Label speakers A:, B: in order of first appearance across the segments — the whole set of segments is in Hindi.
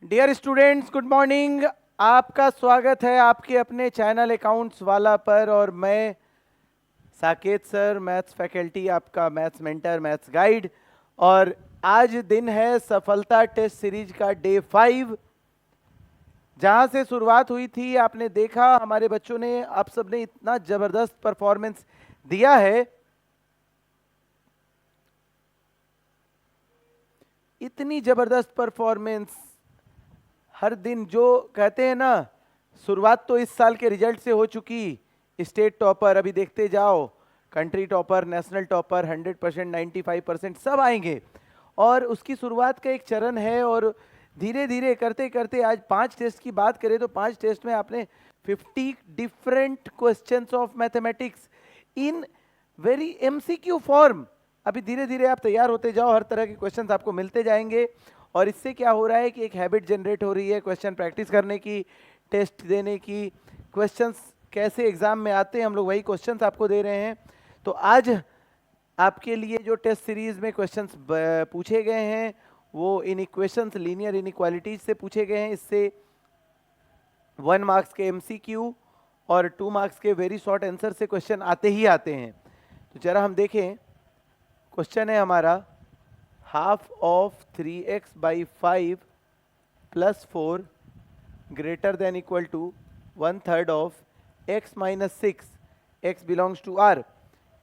A: Dear students, good morning. आपका स्वागत है आपके अपने चैनल अकाउंट्स वाला पर। और मैं साकेत सर, मैथ्स फैकल्टी, आपका मैथ्स मेंटर, मैथ्स गाइड। और आज दिन है सफलता टेस्ट सीरीज का डे 5। जहां से शुरुआत हुई थी आपने देखा, हमारे बच्चों ने, आप सबने इतना जबरदस्त परफॉर्मेंस दिया है, इतनी जबरदस्त परफॉर्मेंस। हर दिन जो कहते हैं ना, शुरुआत तो इस साल के रिजल्ट से हो चुकी। स्टेट टॉपर अभी देखते जाओ, कंट्री टॉपर, नेशनल टॉपर, 100%, 95% सब आएंगे। और उसकी शुरुआत का एक चरण है। और धीरे धीरे करते करते आज 5 टेस्ट की बात करें तो 5 टेस्ट में आपने 50 different questions of mathematics in very MCQ form. अभी धीरे धीरे आप तैयार होते जाओ, हर तरह के क्वेश्चंस आपको मिलते जाएंगे। और इससे क्या हो रहा है कि एक हैबिट जनरेट हो रही है क्वेश्चन प्रैक्टिस करने की, टेस्ट देने की। क्वेश्चंस कैसे एग्जाम में आते हैं, हम लोग वही क्वेश्चंस आपको दे रहे हैं। तो आज आपके लिए जो टेस्ट सीरीज में क्वेश्चंस पूछे गए हैं वो इन इक्वेशंस, लीनियर इनइक्वालिटीज से पूछे गए हैं। इससे 1 मार्क्स के एमसीक्यू और 2 मार्क्स के वेरी शॉर्ट आंसर से क्वेश्चन आते ही आते हैं। तो जरा हम देखें, क्वेश्चन है हमारा, half of 3x/5 + 4 greater than equal to 1/3 of x - 6, x belongs to R।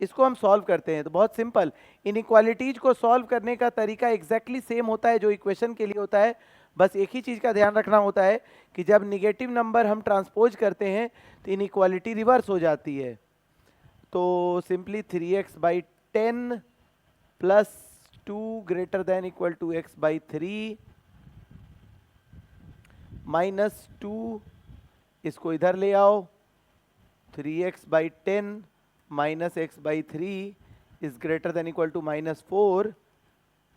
A: इसको हम सॉल्व करते हैं तो बहुत सिंपल, इनइक्वालिटीज को सॉल्व करने का तरीका एग्जैक्टली सेम होता है जो इक्वेशन के लिए होता है। बस एक ही चीज का ध्यान रखना होता है कि जब निगेटिव नंबर हम ट्रांसपोज करते हैं तो इनइक्वालिटी रिवर्स हो जाती है। तो simply 3x/10 + 2 greater than equal to x/3 -2, इसको इधर ले आओ। 3x/10 - x/3 is greater than equal to -4।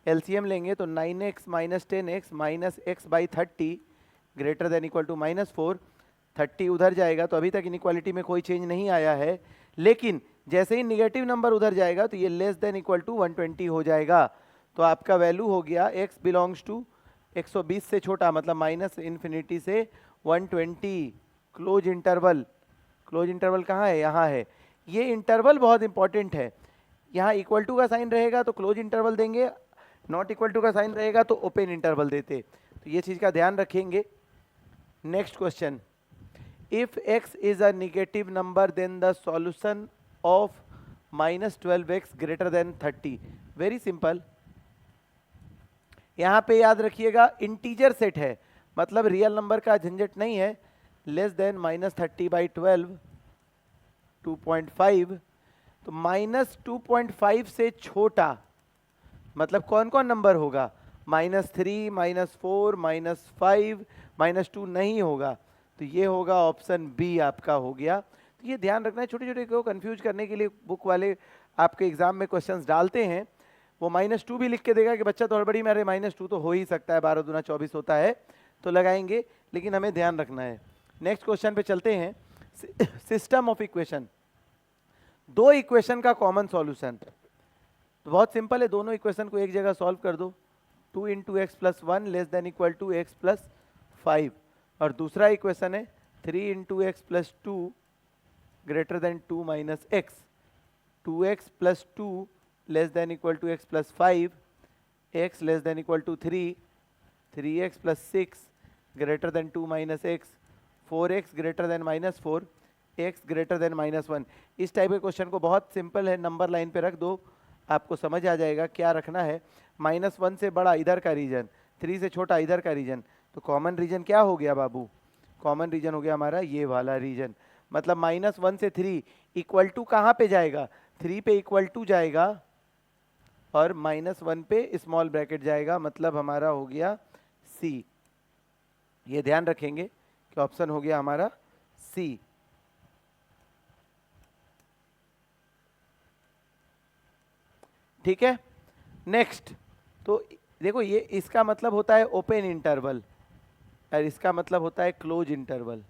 A: LCM लेंगे तो 9x - 10x - x/30 greater than equal to -4। 30 उधर जाएगा तो अभी तक इनइक्वालिटी में कोई चेंज नहीं आया है, लेकिन जैसे ही निगेटिव नंबर उधर जाएगा तो ये लेस देन इक्वल टू 120 हो जाएगा। तो आपका वैल्यू हो गया x बिलोंग्स टू 120 से छोटा, मतलब -∞ से 120। क्लोज इंटरवल, क्लोज इंटरवल कहाँ है? यहाँ है। ये इंटरवल बहुत इंपॉर्टेंट है। यहाँ इक्वल टू का साइन रहेगा तो क्लोज इंटरवल देंगे, नॉट इक्वल टू का साइन रहेगा तो ओपन इंटरवल देते। तो ये चीज़ का ध्यान रखेंगे। Next question, if x is a negative number then the solution of -12x greater than 30। Very simple. यहाँ पे याद रखिएगा इंटीजर सेट है, मतलब रियल नंबर का झंझट नहीं है। लेस देन -30/12 2.5, तो -2.5 से छोटा मतलब कौन कौन नंबर होगा? -3, -4, -5, -2 नहीं होगा। तो ये होगा ऑप्शन बी आपका हो गया। तो ये ध्यान रखना है, छोटे छोटे को कंफ्यूज करने के लिए बुक वाले आपके एग्जाम में क्वेश्चंस डालते हैं। वो -2 भी लिख के देगा कि बच्चा तो हड़बड़ी में, अरे -2 तो हो ही सकता है, 12 दूना 24 होता है, तो लगाएंगे, लेकिन हमें ध्यान रखना है। नेक्स्ट क्वेश्चन पे चलते हैं। सिस्टम ऑफ इक्वेशन, दो इक्वेशन का कॉमन सॉल्यूशन। तो बहुत सिंपल है, दोनों इक्वेशन को एक जगह सॉल्व कर दो। 2 × x + 1 less than equal to x + 5। और दूसरा इक्वेशन है 3 × x + 2 greater than 2 - x। 2x + 2 less than equal to x + 5, x less than equal to 3, 3x + 6 greater than 2 - x, 4x greater than -4, x greater than -1। इस टाइप के क्वेश्चन को बहुत सिंपल है, नंबर लाइन पे रख दो, आपको समझ आ जाएगा क्या रखना है। -1 से बड़ा इधर का रीजन, 3 से छोटा इधर का रीजन। तो कॉमन रीजन क्या हो गया बाबू? कॉमन रीजन हो गया हमारा ये वाला रीजन। मतलब -1 से 3 इक्वल टू कहाँ पे जाएगा? 3 पे इक्वल टू जाएगा और -1 पे स्मॉल ब्रैकेट जाएगा, मतलब हमारा हो गया सी। ये ध्यान रखेंगे कि ऑप्शन हो गया हमारा सी। ठीक है। नेक्स्ट, तो देखो ये इसका मतलब होता है ओपन इंटरवल और इसका मतलब होता है क्लोज इंटरवल।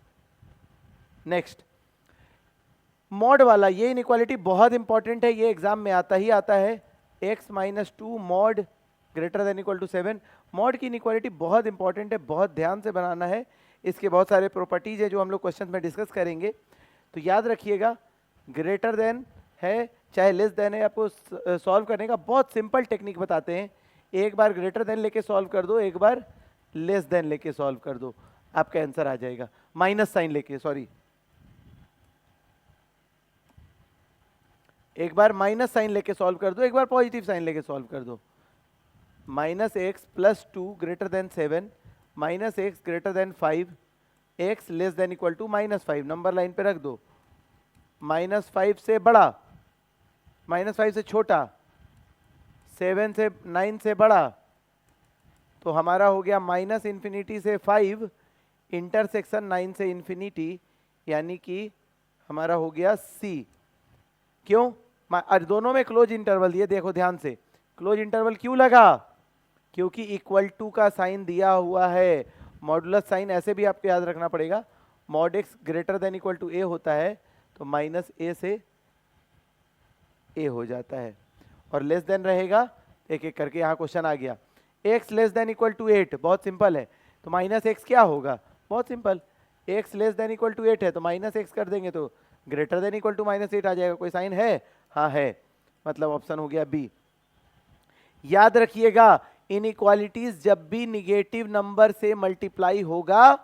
A: नेक्स्ट, मॉड वाला, ये इनइक्वालिटी बहुत इंपॉर्टेंट है, ये एग्जाम में आता ही आता है। x - 2 mod greater than equal to 7। Mod की इनइक्वालिटी बहुत इंपॉर्टेंट है, बहुत ध्यान से बनाना है, इसके बहुत सारे प्रॉपर्टीज है जो हम लोग क्वेश्चन में डिस्कस करेंगे। तो याद रखिएगा, ग्रेटर देन है चाहे लेस देन है, आपको सॉल्व करने का बहुत सिंपल टेक्निक बताते हैं। एक बार ग्रेटर देन लेके सॉल्व कर दो, एक बार लेस देन लेके सॉल्व कर दो, आपका आंसर आ जाएगा। माइनस साइन लेके, सॉरी, एक बार माइनस साइन लेके सॉल्व कर दो, एक बार पॉजिटिव साइन लेके सॉल्व कर दो। Minus x plus 2 greater than 7, minus x greater than 5, x less than equal to -5, number line पे रख दो। -5 से बड़ा, -5 से छोटा, 7 से 9 से बड़ा, तो हमारा हो गया -∞ से 5 इंटरसेक्शन 9 से इन्फिनिटी, यानी कि हमारा हो गया C। क्यों? दोनों में क्लोज इंटरवल दिए, देखो ध्यान से, क्लोज इंटरवल क्यों लगा? क्योंकि इक्वल टू का साइन दिया हुआ है। मॉडुलस साइन ऐसे भी आपको याद रखना पड़ेगा, mod x greater than equal to A होता है तो -a से a हो जाता है, और लेस देन रहेगा, एक एक करके यहाँ क्वेश्चन आ गया। x less than equal to 8, बहुत सिंपल है, तो -x क्या होगा? बहुत simple, x less than equal to 8 है तो -x कर देंगे तो ग्रेटर देन इक्वल टू -8 आ जाएगा। कोई साइन है? हाँ है, मतलब ऑप्शन हो गया बी। याद रखिएगा, इनइक्वालिटीज जब भी निगेटिव नंबर से मल्टीप्लाई होगा,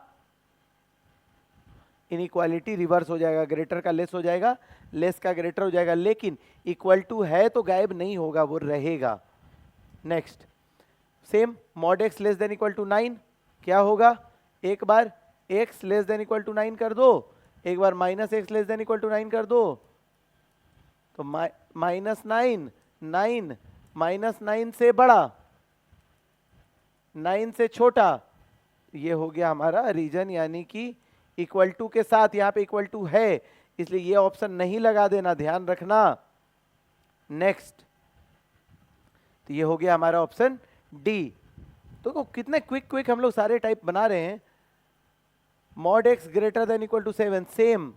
A: इनइक्वालिटी रिवर्स हो जाएगा, ग्रेटर का लेस हो जाएगा, लेस का ग्रेटर हो जाएगा, लेकिन इक्वल टू है तो गायब नहीं होगा, वो रहेगा। Next, same mod x less than equal to 9, क्या होगा? एक बार x less than equal to 9 कर दो, एक बार -x less than equal to 9 कर दो, तो -9, 9 -9 से बड़ा, 9 से छोटा, ये हो गया हमारा रीजन, यानी कि इक्वल टू के साथ, यहाँ पे इक्वल टू है इसलिए ये ऑप्शन नहीं लगा देना, ध्यान रखना। नेक्स्ट, तो ये हो गया हमारा ऑप्शन डी। तो कितने क्विक हम लोग सारे टाइप बना रहे हैं। Mod x greater than equal to 7, same,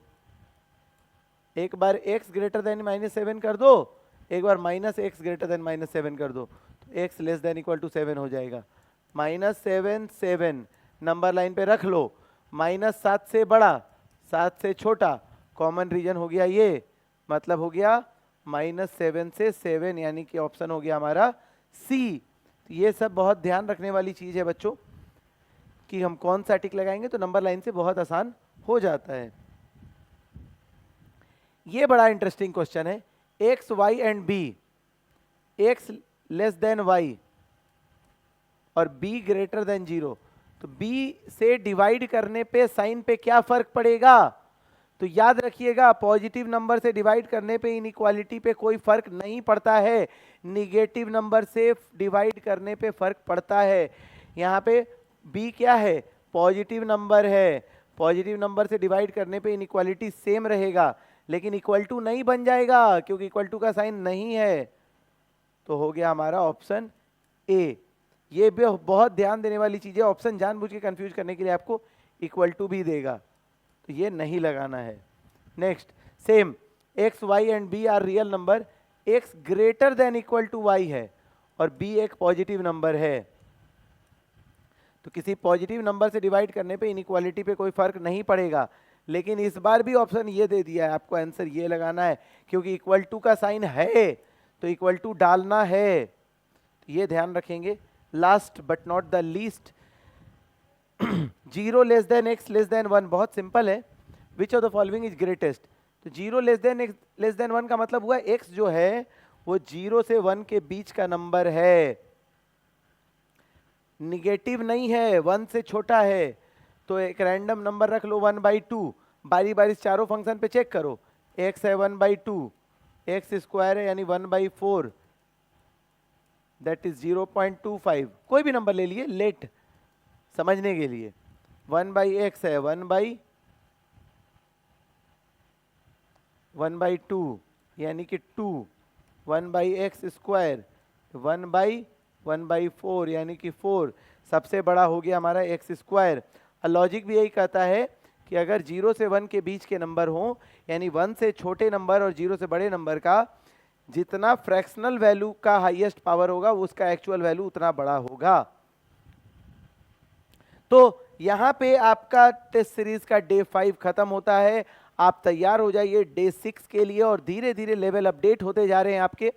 A: एक बार x ग्रेटर देन -7 कर दो, एक बार -x ग्रेटर देन -7 कर दो, तो x less than equal to 7 हो जाएगा। -7 7, नंबर लाइन पे रख लो, -7 से बड़ा, 7 से छोटा, कॉमन रीजन हो गया ये, मतलब हो गया -7 से 7, यानी कि ऑप्शन हो गया हमारा सी। ये सब बहुत ध्यान रखने वाली चीज है बच्चों, कि हम कौन सा टिक लगाएंगे तो नंबर लाइन से बहुत आसान हो जाता है। ये बड़ा इंटरेस्टिंग क्वेश्चन है, x y and b, x less than y और बी ग्रेटर देन 0, तो बी से डिवाइड करने पे साइन पे क्या फर्क पड़ेगा? तो याद रखिएगा, पॉजिटिव नंबर से डिवाइड करने पे इनइक्वालिटी पे कोई फर्क नहीं पड़ता है, निगेटिव नंबर से डिवाइड करने पे फर्क पड़ता है। यहाँ पे बी क्या है? पॉजिटिव नंबर है, पॉजिटिव नंबर से डिवाइड करने पे इनइक्वालिटी सेम रहेगा, लेकिन इक्वल टू नहीं बन जाएगा क्योंकि इक्वल टू का साइन नहीं है, तो हो गया हमारा ऑप्शन ए। ये भी बहुत ध्यान देने वाली चीज है, ऑप्शन जानबूझ के कंफ्यूज करने के लिए आपको इक्वल टू भी देगा, तो ये नहीं लगाना है। Next, same, x y and b are real number, x greater than equal to y है और बी एक पॉजिटिव नंबर है, तो किसी पॉजिटिव नंबर से डिवाइड करने पे इनइक्वालिटी पे कोई फर्क नहीं पड़ेगा। लेकिन इस बार भी ऑप्शन ये दे दिया है, आपको आंसर ये लगाना है, क्योंकि इक्वल टू का साइन है तो इक्वल टू डालना है, तो ये ध्यान रखेंगे। Last but not the least, 0 less than x less then 1, बहुत सिंपल है, which of the following is greatest. तो 0 less than x less then 1 का मतलब हुआ एक्स जो है वो 0 से 1 के बीच का नंबर है, निगेटिव नहीं है, 1 से छोटा है, तो एक रैंडम नंबर रख लो 1/2, बारी बारी चारों फंक्शन पे चेक करो, x है 1/2, x स्क्वायर है यानी 1/4, दैट इज 0.25, कोई भी नंबर ले लिए लेट समझने के लिए, 1/x है 1/2 यानी कि 2, 1/x स्क्वायर 1/4 यानी कि 4, सबसे बड़ा हो गया हमारा एक्स स्क्वायर। लॉजिक भी यही कहता है कि अगर 0 से 1 के बीच के नंबर हों, यानी 1 से छोटे नंबर और 0 से बड़े नंबर का जितना फ्रैक्शनल वैल्यू का हाईएस्ट पावर होगा उसका एक्चुअल वैल्यू उतना बड़ा होगा। तो यहां पे आपका टेस्ट सीरीज का डे 5 खत्म होता है। आप तैयार हो जाइए डे 6 के लिए, और धीरे धीरे लेवल अपडेट होते जा रहे हैं आपके।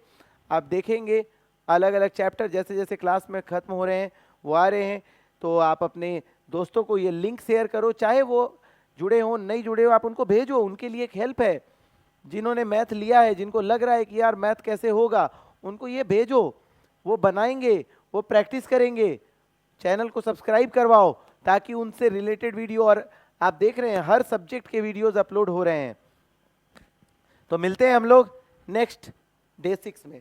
A: आप देखेंगे अलग अलग चैप्टर जैसे जैसे क्लास में खत्म हो रहे हैं वो आ रहे हैं। तो आप अपने दोस्तों को ये लिंक शेयर करो, चाहे वो जुड़े हो नहीं जुड़े हो, आप उनको भेजो, उनके लिए एक हेल्प है। जिन्होंने मैथ लिया है, जिनको लग रहा है कि यार मैथ कैसे होगा, उनको ये भेजो, वो बनाएंगे, वो प्रैक्टिस करेंगे। चैनल को सब्सक्राइब करवाओ ताकि उनसे रिलेटेड वीडियो, और आप देख रहे हैं हर सब्जेक्ट के वीडियोस अपलोड हो रहे हैं। तो मिलते हैं हम लोग नेक्स्ट डे 6 में।